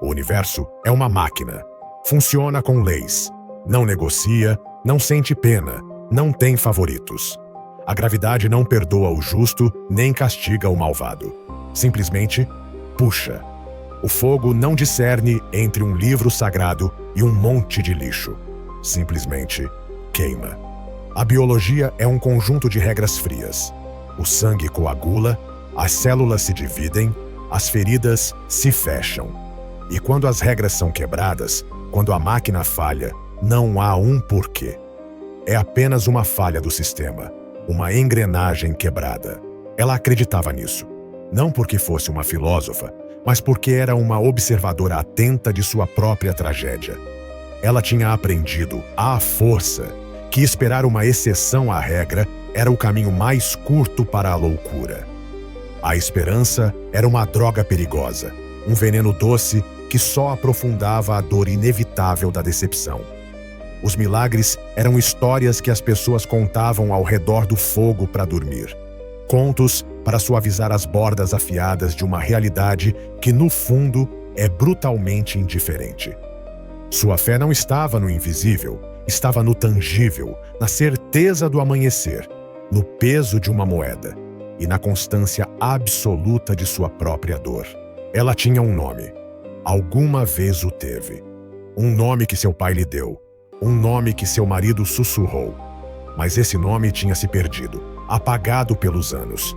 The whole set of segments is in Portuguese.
O universo é uma máquina. Funciona com leis. Não negocia, não sente pena, não tem favoritos. A gravidade não perdoa o justo nem castiga o malvado. Simplesmente puxa. O fogo não discerne entre um livro sagrado e um monte de lixo. Simplesmente queima. A biologia é um conjunto de regras frias. O sangue coagula, as células se dividem, as feridas se fecham. E quando as regras são quebradas, quando a máquina falha, não há um porquê. É apenas uma falha do sistema, uma engrenagem quebrada. Ela acreditava nisso. Não porque fosse uma filósofa, mas porque era uma observadora atenta de sua própria tragédia. Ela tinha aprendido, à força, que esperar uma exceção à regra era o caminho mais curto para a loucura. A esperança era uma droga perigosa, um veneno doce que só aprofundava a dor inevitável da decepção. Os milagres eram histórias que as pessoas contavam ao redor do fogo para dormir. Contos para suavizar as bordas afiadas de uma realidade que, no fundo, é brutalmente indiferente. Sua fé não estava no invisível, estava no tangível, na certeza do amanhecer, no peso de uma moeda e na constância absoluta de sua própria dor. Ela tinha um nome. Alguma vez o teve. Um nome que seu pai lhe deu. Um nome que seu marido sussurrou. Mas esse nome tinha se perdido, apagado pelos anos.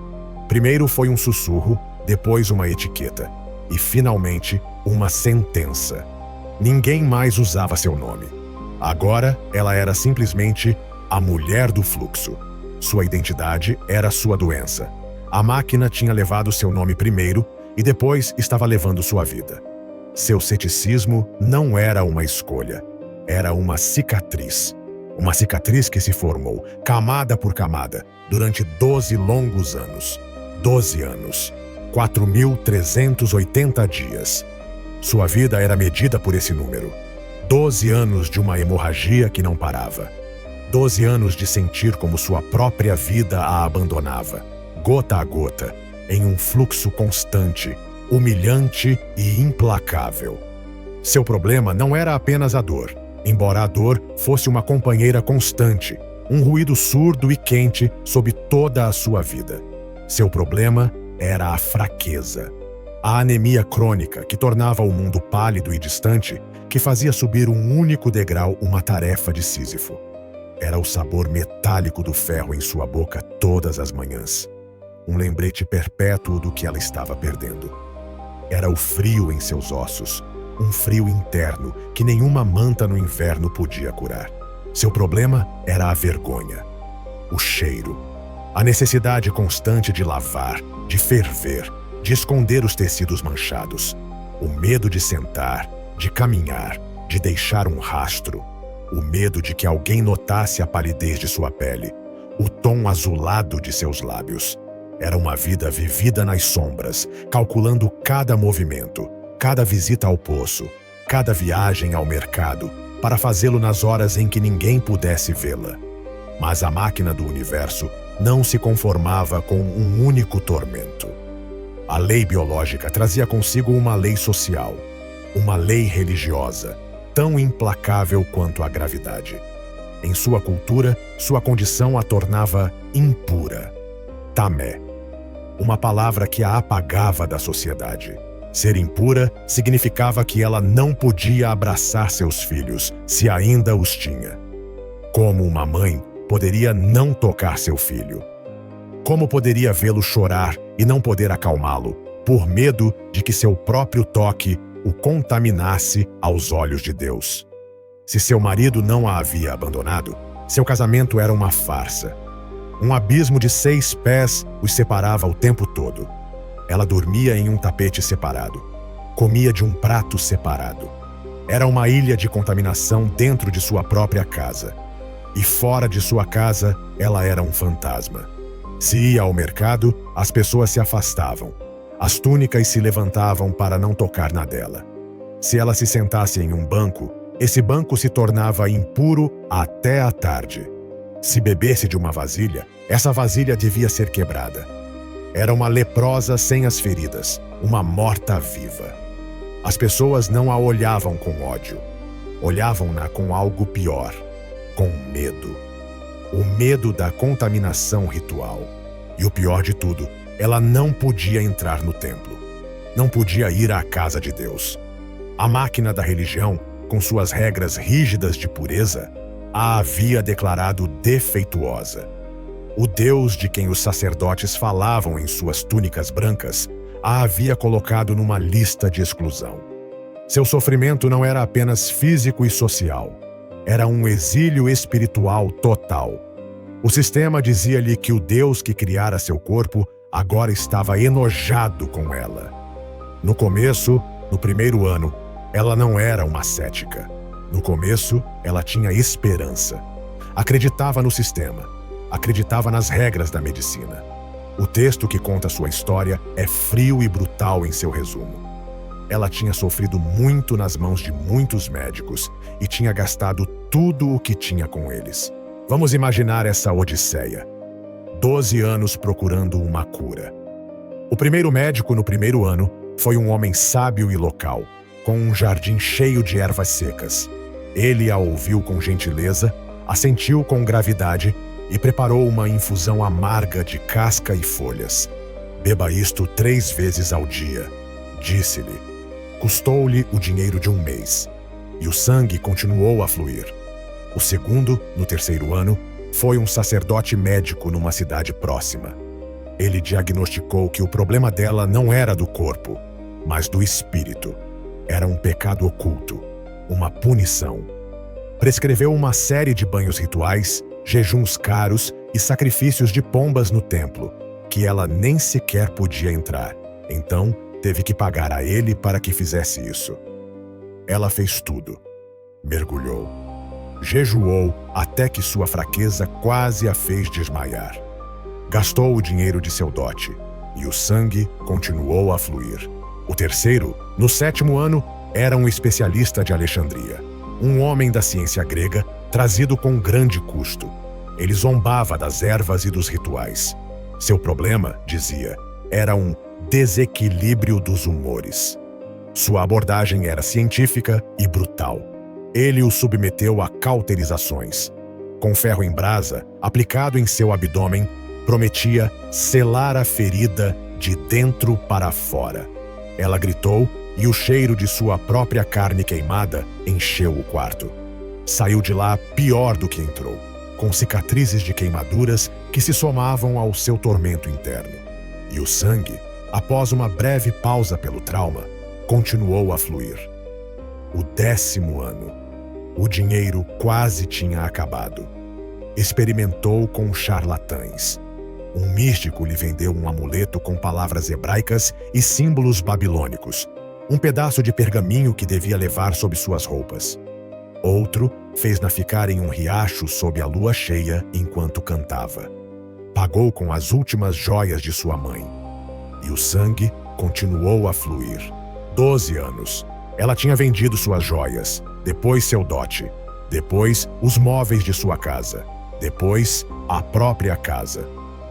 Primeiro foi um sussurro, depois uma etiqueta e, finalmente, uma sentença. Ninguém mais usava seu nome. Agora, ela era simplesmente a mulher do fluxo. Sua identidade era sua doença. A máquina tinha levado seu nome primeiro e depois estava levando sua vida. Seu ceticismo não era uma escolha. Era uma cicatriz. Uma cicatriz que se formou, camada por camada, durante 12 longos anos. 12 anos. 4.380 dias. Sua vida era medida por esse número. 12 anos de uma hemorragia que não parava. 12 anos de sentir como sua própria vida a abandonava, gota a gota, em um fluxo constante, humilhante e implacável. Seu problema não era apenas a dor, embora a dor fosse uma companheira constante, um ruído surdo e quente sob toda a sua vida. Seu problema era a fraqueza. A anemia crônica que tornava o mundo pálido e distante, que fazia subir um único degrau uma tarefa de Sísifo. Era o sabor metálico do ferro em sua boca todas as manhãs. Um lembrete perpétuo do que ela estava perdendo. Era o frio em seus ossos, um frio interno que nenhuma manta no inverno podia curar. Seu problema era a vergonha, o cheiro, a necessidade constante de lavar, de ferver, de esconder os tecidos manchados, o medo de sentar, de caminhar, de deixar um rastro, o medo de que alguém notasse a palidez de sua pele, o tom azulado de seus lábios. Era uma vida vivida nas sombras, calculando cada movimento, cada visita ao poço, cada viagem ao mercado, para fazê-lo nas horas em que ninguém pudesse vê-la. Mas a máquina do universo não se conformava com um único tormento. A lei biológica trazia consigo uma lei social, uma lei religiosa, tão implacável quanto a gravidade. Em sua cultura, sua condição a tornava impura. Tamé. Uma palavra que a apagava da sociedade. Ser impura significava que ela não podia abraçar seus filhos, se ainda os tinha. Como uma mãe poderia não tocar seu filho? Como poderia vê-lo chorar e não poder acalmá-lo, por medo de que seu próprio toque o contaminasse aos olhos de Deus? Se seu marido não a havia abandonado, seu casamento era uma farsa. Um abismo de 6 pés os separava o tempo todo. Ela dormia em um tapete separado. Comia de um prato separado. Era uma ilha de contaminação dentro de sua própria casa. E fora de sua casa, ela era um fantasma. Se ia ao mercado, as pessoas se afastavam. As túnicas se levantavam para não tocar na dela. Se ela se sentasse em um banco, esse banco se tornava impuro até a tarde. Se bebesse de uma vasilha, essa vasilha devia ser quebrada. Era uma leprosa sem as feridas, uma morta-viva. As pessoas não a olhavam com ódio. Olhavam-na com algo pior, com medo. O medo da contaminação ritual. E o pior de tudo, ela não podia entrar no templo. Não podia ir à casa de Deus. A máquina da religião, com suas regras rígidas de pureza, a havia declarado defeituosa. O Deus de quem os sacerdotes falavam em suas túnicas brancas a havia colocado numa lista de exclusão. Seu sofrimento não era apenas físico e social. Era um exílio espiritual total. O sistema dizia-lhe que o Deus que criara seu corpo agora estava enojado com ela. No começo, no primeiro ano, ela não era uma cética. No começo, ela tinha esperança. Acreditava no sistema. Acreditava nas regras da medicina. O texto que conta sua história é frio e brutal em seu resumo. Ela tinha sofrido muito nas mãos de muitos médicos e tinha gastado tudo o que tinha com eles. Vamos imaginar essa odisseia. 12 anos procurando uma cura. O primeiro médico no primeiro ano foi um homem sábio e local, com um jardim cheio de ervas secas. Ele a ouviu com gentileza, assentiu com gravidade e preparou uma infusão amarga de casca e folhas. Beba isto 3 vezes ao dia, disse-lhe. Custou-lhe o dinheiro de 1 mês, e o sangue continuou a fluir. O segundo, no terceiro ano, foi um sacerdote médico numa cidade próxima. Ele diagnosticou que o problema dela não era do corpo, mas do espírito. Era um pecado oculto, uma punição. Prescreveu uma série de banhos rituais, jejuns caros e sacrifícios de pombas no templo, que ela nem sequer podia entrar. Então, teve que pagar a ele para que fizesse isso. Ela fez tudo. Mergulhou. Jejuou até que sua fraqueza quase a fez desmaiar. Gastou o dinheiro de seu dote, e o sangue continuou a fluir. O terceiro, no 7º ano, era um especialista de Alexandria, um homem da ciência grega, trazido com grande custo. Ele zombava das ervas e dos rituais. Seu problema, dizia, era um desequilíbrio dos humores. Sua abordagem era científica e brutal. Ele o submeteu a cauterizações. Com ferro em brasa, aplicado em seu abdômen, prometia selar a ferida de dentro para fora. Ela gritou e o cheiro de sua própria carne queimada encheu o quarto. Saiu de lá pior do que entrou, com cicatrizes de queimaduras que se somavam ao seu tormento interno. E o sangue, após uma breve pausa pelo trauma, continuou a fluir. O 10º ano. O dinheiro quase tinha acabado. Experimentou com charlatães. Um místico lhe vendeu um amuleto com palavras hebraicas e símbolos babilônicos, um pedaço de pergaminho que devia levar sob suas roupas. Outro fez-na ficar em um riacho sob a lua cheia enquanto cantava. Pagou com as últimas joias de sua mãe. E o sangue continuou a fluir. 12 anos. Ela tinha vendido suas joias, depois seu dote, depois os móveis de sua casa, depois a própria casa.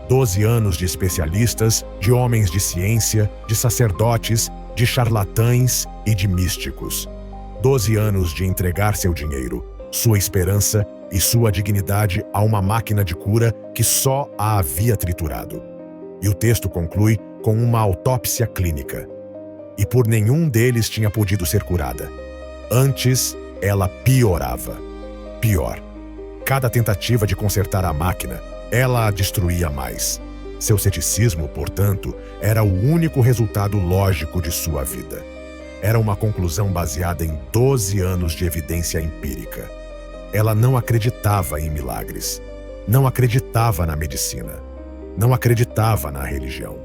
12 anos de especialistas, de homens de ciência, de sacerdotes, de charlatães e de místicos. 12 anos de entregar seu dinheiro, sua esperança e sua dignidade a uma máquina de cura que só a havia triturado. E o texto conclui com uma autópsia clínica. E por nenhum deles tinha podido ser curada. Antes, ela piorava. Pior. Cada tentativa de consertar a máquina, ela a destruía mais. Seu ceticismo, portanto, era o único resultado lógico de sua vida. Era uma conclusão baseada em 12 anos de evidência empírica. Ela não acreditava em milagres. Não acreditava na medicina. Não acreditava na religião.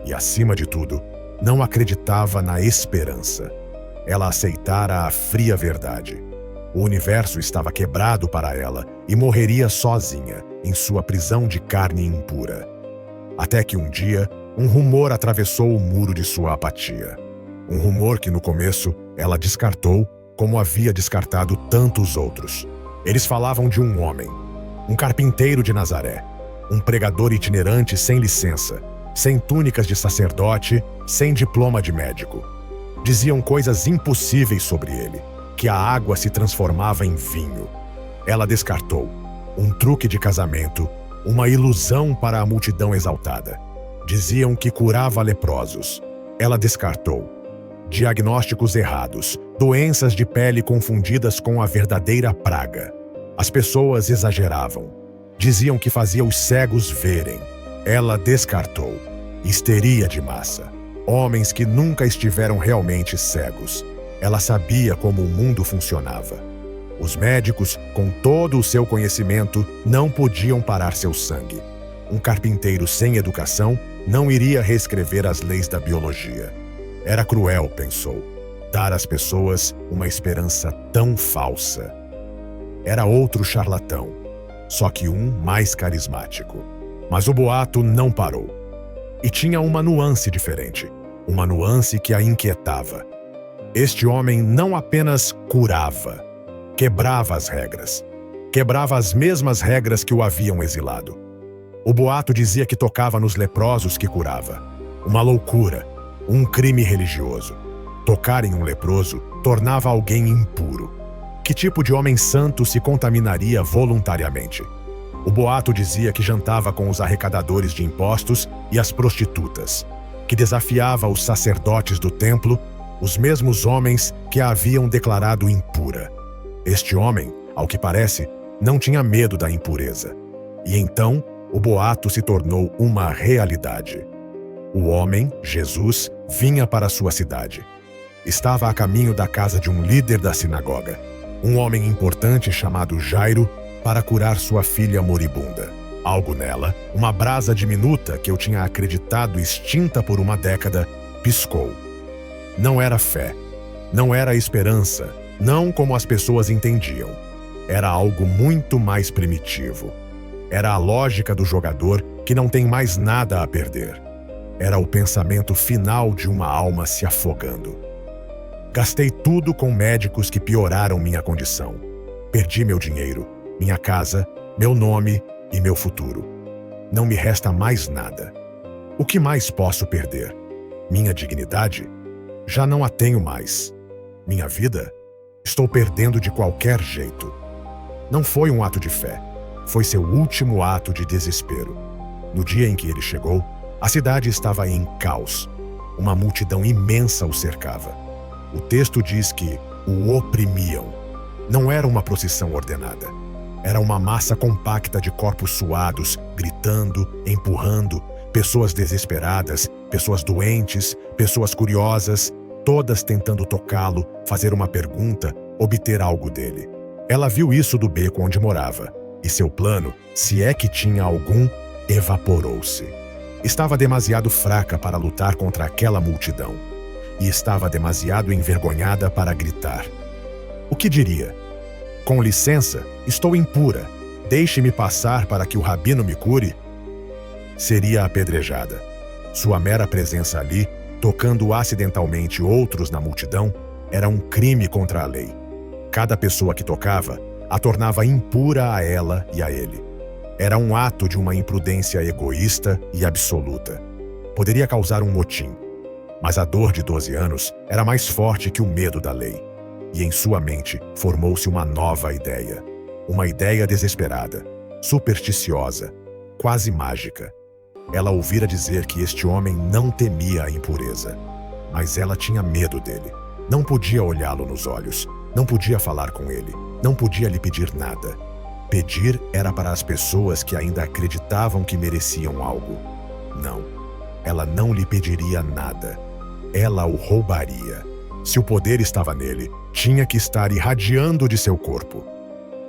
E, acima de tudo, não acreditava na esperança. Ela aceitara a fria verdade. O universo estava quebrado para ela e morreria sozinha, em sua prisão de carne impura. Até que um dia, um rumor atravessou o muro de sua apatia. Um rumor que no começo ela descartou, como havia descartado tantos outros. Eles falavam de um homem, um carpinteiro de Nazaré, um pregador itinerante sem licença, sem túnicas de sacerdote, sem diploma de médico. Diziam coisas impossíveis sobre ele, que a água se transformava em vinho. Ela descartou um truque de casamento, uma ilusão para a multidão exaltada. Diziam que curava leprosos. Ela descartou diagnósticos errados, doenças de pele confundidas com a verdadeira praga. As pessoas exageravam. Diziam que fazia os cegos verem. Ela descartou histeria de massa, homens que nunca estiveram realmente cegos. Ela sabia como o mundo funcionava. Os médicos, com todo o seu conhecimento, não podiam parar seu sangue. Um carpinteiro sem educação não iria reescrever as leis da biologia. Era cruel, pensou, dar às pessoas uma esperança tão falsa. Era outro charlatão, só que um mais carismático. Mas o boato não parou. E tinha uma nuance diferente, uma nuance que a inquietava. Este homem não apenas curava, quebrava as regras. Quebrava as mesmas regras que o haviam exilado. O boato dizia que tocava nos leprosos que curava. Uma loucura, um crime religioso. Tocar em um leproso tornava alguém impuro. Que tipo de homem santo se contaminaria voluntariamente? O boato dizia que jantava com os arrecadadores de impostos e as prostitutas, que desafiava os sacerdotes do templo, os mesmos homens que a haviam declarado impura. Este homem, ao que parece, não tinha medo da impureza. E então, o boato se tornou uma realidade. O homem, Jesus, vinha para sua cidade. Estava a caminho da casa de um líder da sinagoga, um homem importante chamado Jairo, para curar sua filha moribunda. Algo nela, uma brasa diminuta que eu tinha acreditado extinta por uma década, piscou. Não era fé, não era esperança, não como as pessoas entendiam. Era algo muito mais primitivo. Era a lógica do jogador que não tem mais nada a perder. Era o pensamento final de uma alma se afogando. Gastei tudo com médicos que pioraram minha condição. Perdi meu dinheiro, minha casa, meu nome e meu futuro. Não me resta mais nada. O que mais posso perder? Minha dignidade? Já não a tenho mais. Minha vida? Estou perdendo de qualquer jeito. Não foi um ato de fé. Foi seu último ato de desespero. No dia em que ele chegou, a cidade estava em caos. Uma multidão imensa o cercava. O texto diz que o oprimiam. Não era uma procissão ordenada. Era uma massa compacta de corpos suados, gritando, empurrando, pessoas desesperadas, pessoas doentes, pessoas curiosas, todas tentando tocá-lo, fazer uma pergunta, obter algo dele. Ela viu isso do beco onde morava, e seu plano, se é que tinha algum, evaporou-se. Estava demasiado fraca para lutar contra aquela multidão, e estava demasiado envergonhada para gritar. O que diria? Com licença, estou impura. Deixe-me passar para que o rabino me cure. Seria apedrejada. Sua mera presença ali, tocando acidentalmente outros na multidão, era um crime contra a lei. Cada pessoa que tocava a tornava impura a ela e a ele. Era um ato de uma imprudência egoísta e absoluta. Poderia causar um motim, mas a dor de 12 anos era mais forte que o medo da lei. E em sua mente formou-se uma nova ideia. Uma ideia desesperada, supersticiosa, quase mágica. Ela ouvira dizer que este homem não temia a impureza, mas ela tinha medo dele. Não podia olhá-lo nos olhos, não podia falar com ele, não podia lhe pedir nada. Pedir era para as pessoas que ainda acreditavam que mereciam algo. Não, ela não lhe pediria nada. Ela o roubaria. Se o poder estava nele, tinha que estar irradiando de seu corpo.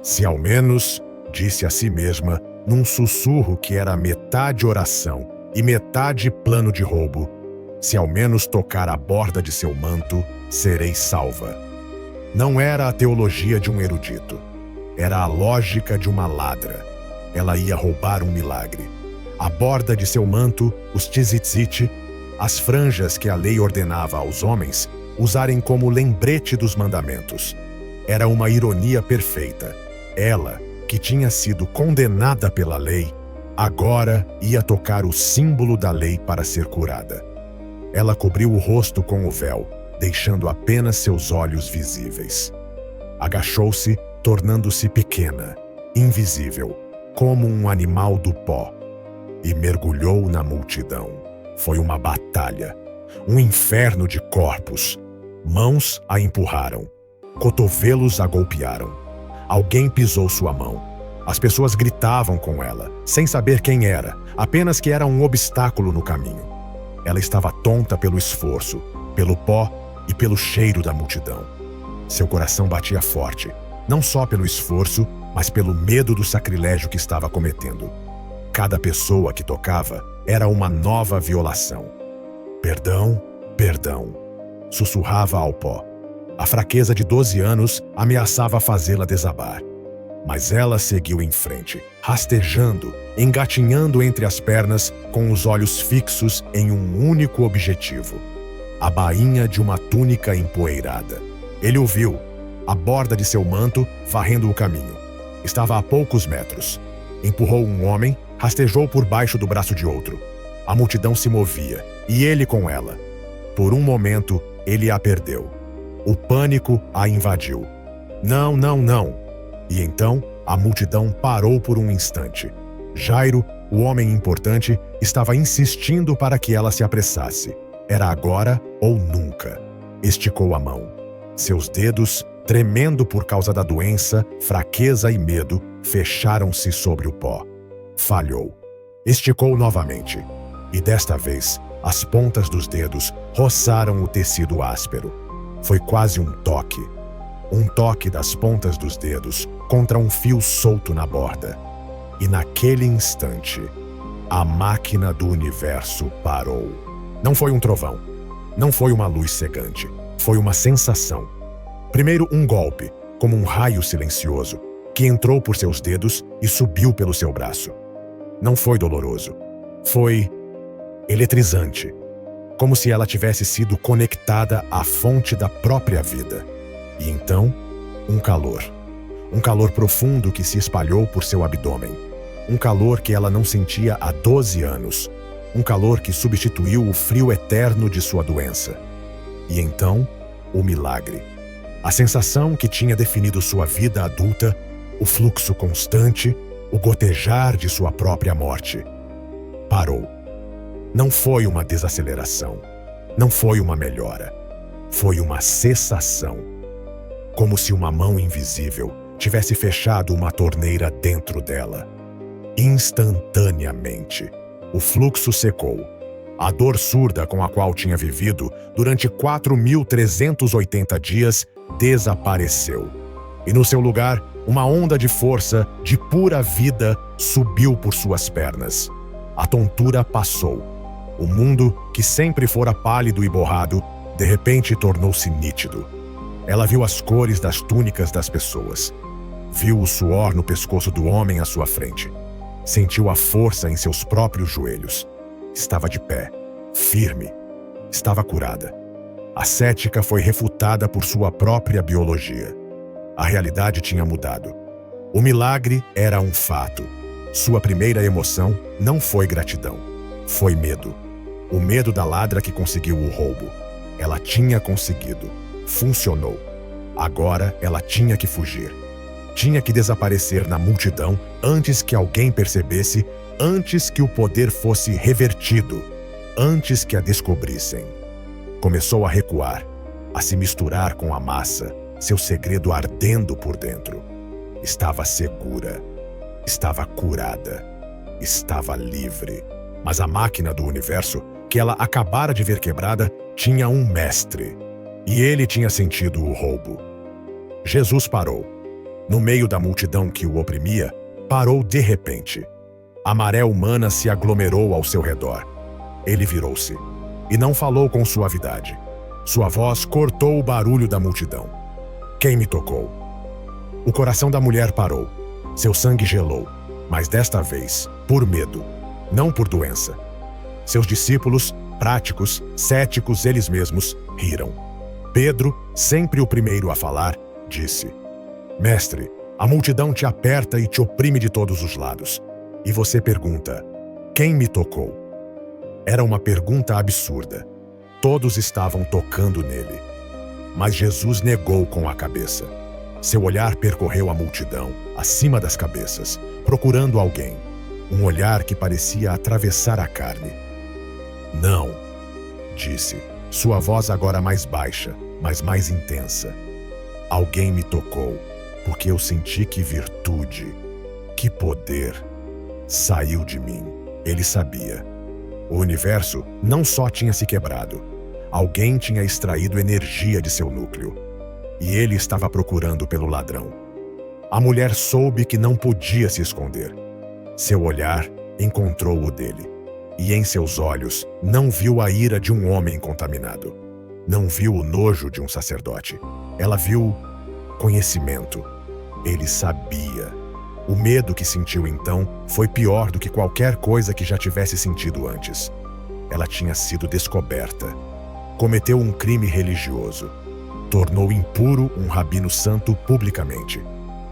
Se ao menos, disse a si mesma, num sussurro que era metade oração e metade plano de roubo, se ao menos tocar a borda de seu manto, serei salva. Não era a teologia de um erudito. Era a lógica de uma ladra. Ela ia roubar um milagre. A borda de seu manto, os tzitzit, as franjas que a lei ordenava aos homens, usarem como lembrete dos mandamentos. Era uma ironia perfeita. Ela, que tinha sido condenada pela lei, agora ia tocar o símbolo da lei para ser curada. Ela cobriu o rosto com o véu, deixando apenas seus olhos visíveis. Agachou-se, tornando-se pequena, invisível, como um animal do pó, e mergulhou na multidão. Foi uma batalha, um inferno de corpos. Mãos a empurraram, cotovelos a golpearam. Alguém pisou sua mão. As pessoas gritavam com ela, sem saber quem era, apenas que era um obstáculo no caminho. Ela estava tonta pelo esforço, pelo pó e pelo cheiro da multidão. Seu coração batia forte, não só pelo esforço, mas pelo medo do sacrilégio que estava cometendo. Cada pessoa que tocava era uma nova violação. Perdão, perdão, sussurrava ao pó. A fraqueza de 12 anos ameaçava fazê-la desabar. Mas ela seguiu em frente, rastejando, engatinhando entre as pernas, com os olhos fixos em um único objetivo: a bainha de uma túnica empoeirada. Ele o viu, a borda de seu manto varrendo o caminho. Estava a poucos metros. Empurrou um homem, rastejou por baixo do braço de outro. A multidão se movia, e ele com ela. Por um momento, ele a perdeu. O pânico a invadiu. Não, não, não! E então, a multidão parou por um instante. Jairo, o homem importante, estava insistindo para que ela se apressasse. Era agora ou nunca. Esticou a mão. Seus dedos, tremendo por causa da doença, fraqueza e medo, fecharam-se sobre o pó. Falhou. Esticou novamente. E desta vez, as pontas dos dedos roçaram o tecido áspero. Foi quase um toque. Um toque das pontas dos dedos contra um fio solto na borda. E naquele instante, a máquina do universo parou. Não foi um trovão. Não foi uma luz cegante. Foi uma sensação. Primeiro um golpe, como um raio silencioso, que entrou por seus dedos e subiu pelo seu braço. Não foi doloroso. Foi eletrizante. Como se ela tivesse sido conectada à fonte da própria vida. E então, um calor. Um calor profundo que se espalhou por seu abdômen. Um calor que ela não sentia há 12 anos. Um calor que substituiu o frio eterno de sua doença. E então, o milagre. A sensação que tinha definido sua vida adulta, o fluxo constante, o gotejar de sua própria morte. Parou. Não foi uma desaceleração. Não foi uma melhora. Foi uma cessação. Como se uma mão invisível tivesse fechado uma torneira dentro dela. Instantaneamente, o fluxo secou. A dor surda com a qual tinha vivido durante 4.380 dias desapareceu. E no seu lugar, uma onda de força, de pura vida, subiu por suas pernas. A tontura passou. O mundo, que sempre fora pálido e borrado, de repente tornou-se nítido. Ela viu as cores das túnicas das pessoas. Viu o suor no pescoço do homem à sua frente. Sentiu a força em seus próprios joelhos. Estava de pé, firme. Estava curada. A cética foi refutada por sua própria biologia. A realidade tinha mudado. O milagre era um fato. Sua primeira emoção não foi gratidão. Foi medo. O medo da ladra que conseguiu o roubo. Ela tinha conseguido. Funcionou. Agora ela tinha que fugir. Tinha que desaparecer na multidão antes que alguém percebesse, antes que o poder fosse revertido, antes que a descobrissem. Começou a recuar, a se misturar com a massa, seu segredo ardendo por dentro. Estava segura. Estava curada. Estava livre. Mas a máquina do universo, que ela acabara de ver quebrada, tinha um mestre. E ele tinha sentido o roubo. Jesus parou. No meio da multidão que o oprimia, parou de repente. A maré humana se aglomerou ao seu redor. Ele virou-se e não falou com suavidade. Sua voz cortou o barulho da multidão. Quem me tocou? O coração da mulher parou. Seu sangue gelou, mas desta vez, por medo, não por doença. Seus discípulos, práticos, céticos eles mesmos, riram. Pedro, sempre o primeiro a falar, disse: Mestre, a multidão te aperta e te oprime de todos os lados. E você pergunta: quem me tocou? Era uma pergunta absurda. Todos estavam tocando nele. Mas Jesus negou com a cabeça. Seu olhar percorreu a multidão, acima das cabeças, procurando alguém. Um olhar que parecia atravessar a carne. Não, disse, sua voz agora mais baixa, mas mais intensa. Alguém me tocou, porque eu senti que virtude, que poder, saiu de mim. Ele sabia. O universo não só tinha se quebrado, alguém tinha extraído energia de seu núcleo. E ele estava procurando pelo ladrão. A mulher soube que não podia se esconder. Seu olhar encontrou o dele. E em seus olhos não viu a ira de um homem contaminado. Não viu o nojo de um sacerdote. Ela viu conhecimento. Ele sabia. O medo que sentiu então foi pior do que qualquer coisa que já tivesse sentido antes. Ela tinha sido descoberta. Cometeu um crime religioso. Tornou impuro um rabino santo publicamente.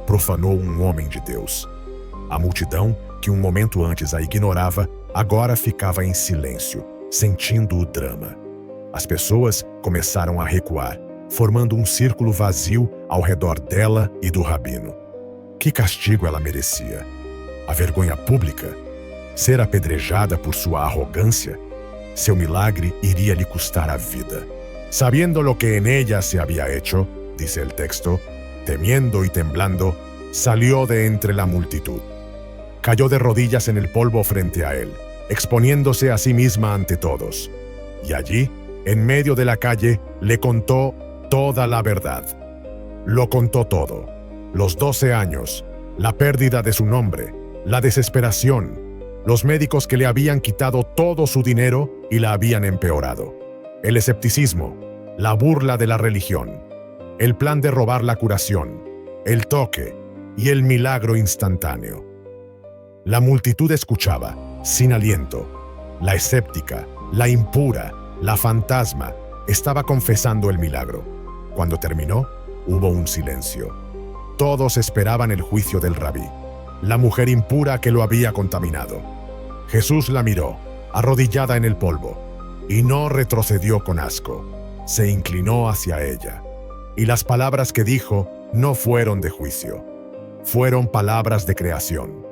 Profanou um homem de Deus. A multidão, que um momento antes a ignorava, agora ficava em silêncio, sentindo o drama. As pessoas começaram a recuar, formando um círculo vazio ao redor dela e do rabino. Que castigo ela merecia? A vergonha pública? Ser apedrejada por sua arrogância? Seu milagre iria lhe custar a vida. Sabiendo lo que en ella se había hecho, dice el texto, temiendo y temblando, salió de entre la multitud. Cayó de rodillas en el polvo frente a él, exponiéndose a sí misma ante todos. Y allí, en medio de la calle, le contó toda la verdad. Lo contó todo. Los 12 años, la pérdida de su nombre, la desesperación, los médicos que le habían quitado todo su dinero y la habían empeorado, el escepticismo, la burla de la religión, el plan de robar la curación, el toque y el milagro instantáneo. La multitud escuchaba, sin aliento. La escéptica, la impura, la fantasma, estaba confesando el milagro. Cuando terminó, hubo un silencio. Todos esperaban el juicio del rabí, la mujer impura que lo había contaminado. Jesús la miró, arrodillada en el polvo, y no retrocedió con asco. Se inclinó hacia ella. Y las palabras que dijo no fueron de juicio. Fueron palabras de creação.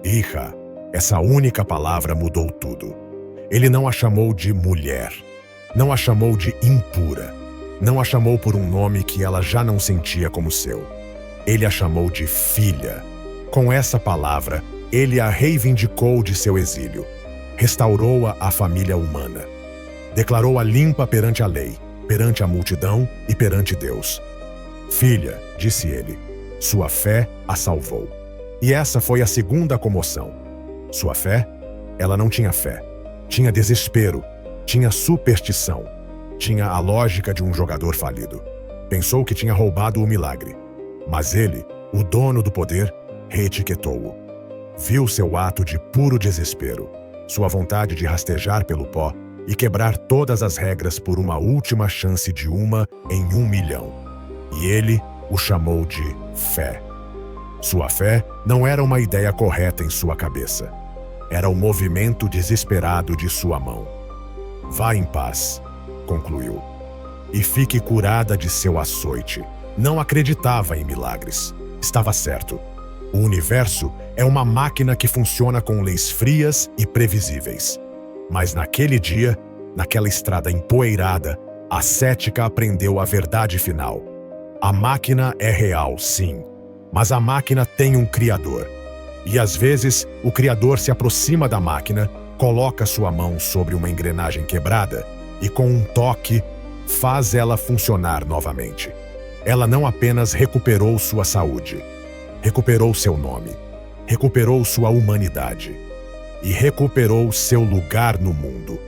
Hija, essa única palavra mudou tudo. Ele não a chamou de mulher, não a chamou de impura, não a chamou por um nome que ela já não sentia como seu. Ele a chamou de filha. Com essa palavra, ele a reivindicou de seu exílio, restaurou-a à família humana, declarou-a limpa perante a lei, perante a multidão e perante Deus. Filha, disse ele, sua fé a salvou. E essa foi a segunda comoção. Sua fé? Ela não tinha fé. Tinha desespero, tinha superstição, tinha a lógica de um jogador falido. Pensou que tinha roubado o milagre. Mas ele, o dono do poder, reetiquetou-o. Viu seu ato de puro desespero, sua vontade de rastejar pelo pó e quebrar todas as regras por uma última chance de 1 em 1 milhão. E ele o chamou de fé. Sua fé não era uma ideia correta em sua cabeça. Era o movimento desesperado de sua mão. Vá em paz, concluiu, e fique curada de seu açoite. Não acreditava em milagres. Estava certo. O universo é uma máquina que funciona com leis frias e previsíveis. Mas naquele dia, naquela estrada empoeirada, a cética aprendeu a verdade final. A máquina é real, sim, mas a máquina tem um criador. E às vezes, o criador se aproxima da máquina, coloca sua mão sobre uma engrenagem quebrada e com um toque, faz ela funcionar novamente. Ela não apenas recuperou sua saúde, recuperou seu nome, recuperou sua humanidade e recuperou seu lugar no mundo.